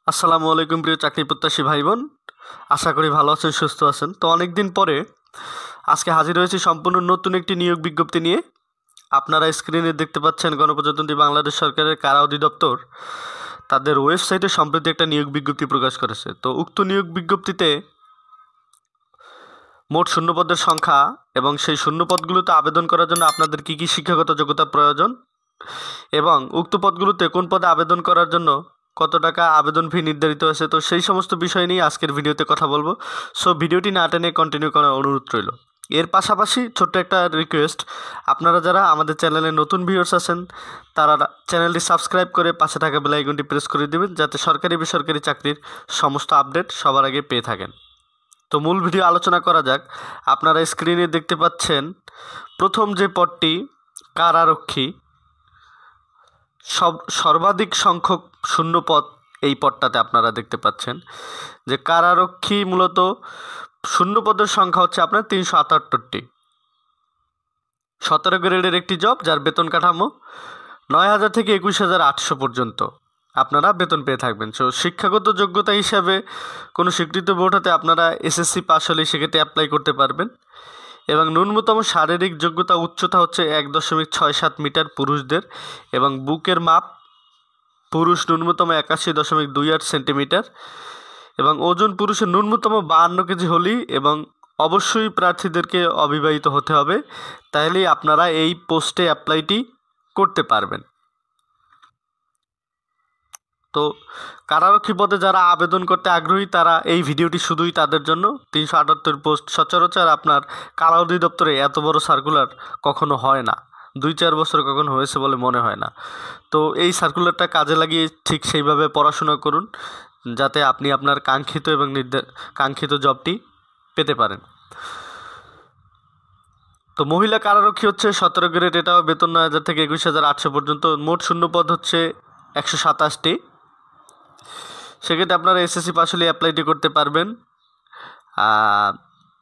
আসসালামু আলাইকুম প্রিয় চাকরি প্রত্যাশী ভাই বোন, আশা করি ভালো আছেন, সুস্থ আছেন। তো অনেক দিন পরে আজকে হাজির হয়েছি সম্পূর্ণ নতুন একটি নিয়োগ বিজ্ঞপ্তি নিয়ে। আপনারা স্ক্রিনে দেখতে পাচ্ছেন গণপ্রজাতন্ত্রী বাংলাদেশ সরকারের কারা অধিদপ্তর তাদের ওয়েবসাইটে সম্প্রতি একটা নিয়োগ বিজ্ঞপ্তি প্রকাশ করেছে। তো উক্ত নিয়োগ বিজ্ঞপ্তিতে মোট শূন্যপদের সংখ্যা এবং সেই শূন্যপদগুলোতে আবেদন করার জন্য আপনাদের কী কী শিক্ষাগত যোগ্যতা প্রয়োজন এবং উক্ত পদগুলোতে কোন পদে আবেদন করার জন্য কত টাকা আবেদন ফি নির্ধারিত হয়েছে, তো সেই সমস্ত বিষয় নিয়ে আজকের ভিডিওতে কথা বলবো। সো ভিডিওটি না টেনে কন্টিনিউ করার অনুরোধ রইল। এর পাশাপাশি ছোট্ট একটা রিকোয়েস্ট, আপনারা যারা আমাদের চ্যানেলে নতুন ভিউয়ার্স আছেন তারা চ্যানেলটি সাবস্ক্রাইব করে পাশে থাকা বেল আইকনটি প্রেস করে দেবেন, যাতে সরকারি বেসরকারি চাকরির সমস্ত আপডেট সবার আগে পেয়ে থাকেন। তো মূল ভিডিও আলোচনা করা যাক। আপনারা স্ক্রিনে দেখতে পাচ্ছেন প্রথম যে পদটি কারারক্ষী, সর্বাধিক সংখ্যক শূন্যপদ এই পদটাতে আপনারা দেখতে পাচ্ছেন যে কারারক্ষী মূলত শূন্যপদের সংখ্যা হচ্ছে আপনার 378টি। 17 গ্রেডের একটি জব, যার বেতন কাঠামো 9,000 থেকে 21,800 পর্যন্ত আপনারা বেতন পেয়ে থাকবেন। সো শিক্ষাগত যোগ্যতা হিসাবে কোনো স্বীকৃত বোর্ড হতে আপনারা এসএসসি পাস হলে সেক্ষেত্রে অ্যাপ্লাই করতে পারবেন। এবং ন্যূনতম শারীরিক যোগ্যতা উচ্চতা হচ্ছে 1.67 মিটার পুরুষদের, এবং বুকের মাপ পুরুষ ন্যূনতম 81.28 সেন্টিমিটার, এবং ওজন পুরুষের ন্যূনতম 52 কেজি হলেই, এবং অবশ্যই প্রার্থীদেরকে অবিবাহিত হতে হবে, তাহলেই আপনারা এই পোস্টে অ্যাপ্লাইটি করতে পারবেন। তো কারারক্ষী পদে যারা আবেদন করতে আগ্রহী তারা এই ভিডিওটি শুধুই তাদের জন্য। 378 পোস্ট, সচরাচর আপনার কারা অধিদপ্তরে এত বড় সার্কুলার কখনো হয় না, 2-4 বছর কখনো হয়েছে বলে মনে হয় না। তো এই সার্কুলারটা কাজে লাগিয়ে ঠিক সেইভাবে পড়াশোনা করুন, যাতে আপনি আপনার কাঙ্ক্ষিত এবং কাঙ্ক্ষিত জবটি পেতে পারেন। তো মহিলা কারারক্ষী হচ্ছে 17 গ্রেড, এটাও বেতন 9,000 থেকে 21,800 পর্যন্ত। মোট শূন্যপদ হচ্ছে 127টি। সেক্ষেত্রে আপনারা এসএসসি পাস হলে অ্যাপ্লাইটি করতে পারবেন।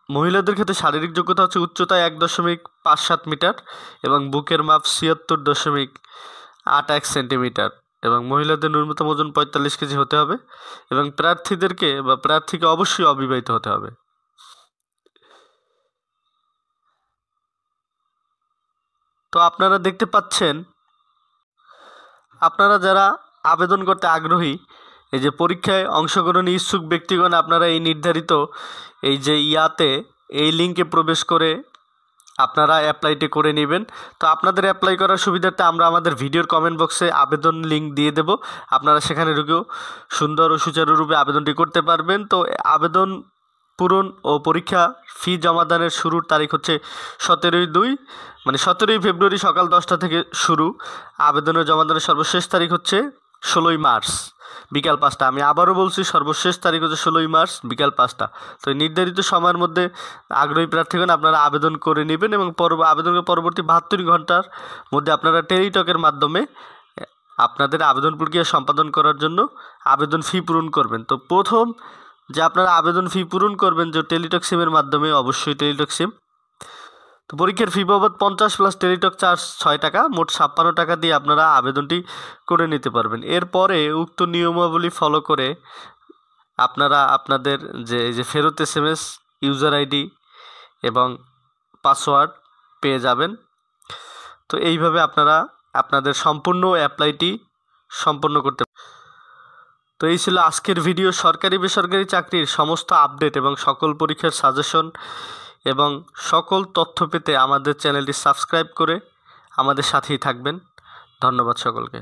মহিলাদের ক্ষেত্রে শারীরিক যোগ্যতা হচ্ছে উচ্চতা 1.57 মিটার এবং বুকের মাপ 76.81 সেন্টিমিটার, এবং মহিলাদের ন্যূনতম ওজন 45 কেজি হতে হবে, এবং প্রার্থীকে অবশ্যই অবিবাহিত হতে হবে। তো আপনারা দেখতে পাচ্ছেন, আপনারা যারা আবেদন করতে আগ্রহী, এই যে পরীক্ষায় অংশগ্রহণে ইচ্ছুক ব্যক্তিগণ, আপনারা এই নির্ধারিত এই লিঙ্কে প্রবেশ করে আপনারা অ্যাপ্লাইটি করে নেবেন। তো আপনাদের অ্যাপ্লাই করার সুবিধার্থে আমরা আমাদের ভিডিওর কমেন্ট বক্সে আবেদন লিঙ্ক দিয়ে দেব, আপনারা সেখানে ঢুকেও সুন্দর ও সুচারুরূপে আবেদনটি করতে পারবেন। তো আবেদন পূরণ ও পরীক্ষা ফি জমাদানের শুরুর তারিখ হচ্ছে 17/2, মানে 17 ফেব্রুয়ারি সকাল 10টা থেকে শুরু। আবেদনের জমাদানের সর্বশেষ তারিখ হচ্ছে 16 মার্চ বিকাল 5টা। আমি আবারও বলছি, সর্বশেষ তারিখ হচ্ছে 16 মার্চ বিকাল 5টা। তো এই নির্ধারিত সময়ের মধ্যে আগ্রহী প্রার্থীগণ আপনারা আবেদন করে নেবেন, এবং আবেদনের পরবর্তী 72 ঘন্টার মধ্যে আপনারা টেলিটকের মাধ্যমে আপনাদের আবেদন প্রক্রিয়া সম্পাদন করার জন্য আবেদন ফি পূরণ করবেন। তো প্রথম যে আপনারা আবেদন ফি পূরণ করবেন যে টেলিটক সিমের মাধ্যমে, অবশ্যই টেলিটক সিম। তো পরীক্ষার ফি বাবদ 50 প্লাস টেলিটক চার্জ 6 টাকা, মোট 56 টাকা দিয়ে আপনারা আবেদনটি করে নিতে পারবেন। এরপরে উক্ত নিয়মাবলী ফলো করে আপনারা আপনাদের যে ফেরত SMS, ইউজার আইডি এবং পাসওয়ার্ড পেয়ে যাবেন। তো এইভাবে আপনারা আপনাদের সম্পূর্ণ অ্যাপ্লাইটি সম্পন্ন করতে। তো এই ছিল আজকের ভিডিও। সরকারি বেসরকারি চাকরির সমস্ত আপডেট এবং সকল পরীক্ষার সাজেশন এবং সকল তথ্য পেতে আমাদের চ্যানেলটি সাবস্ক্রাইব করে আমাদের সাথেই থাকবেন। ধন্যবাদ সকলকে।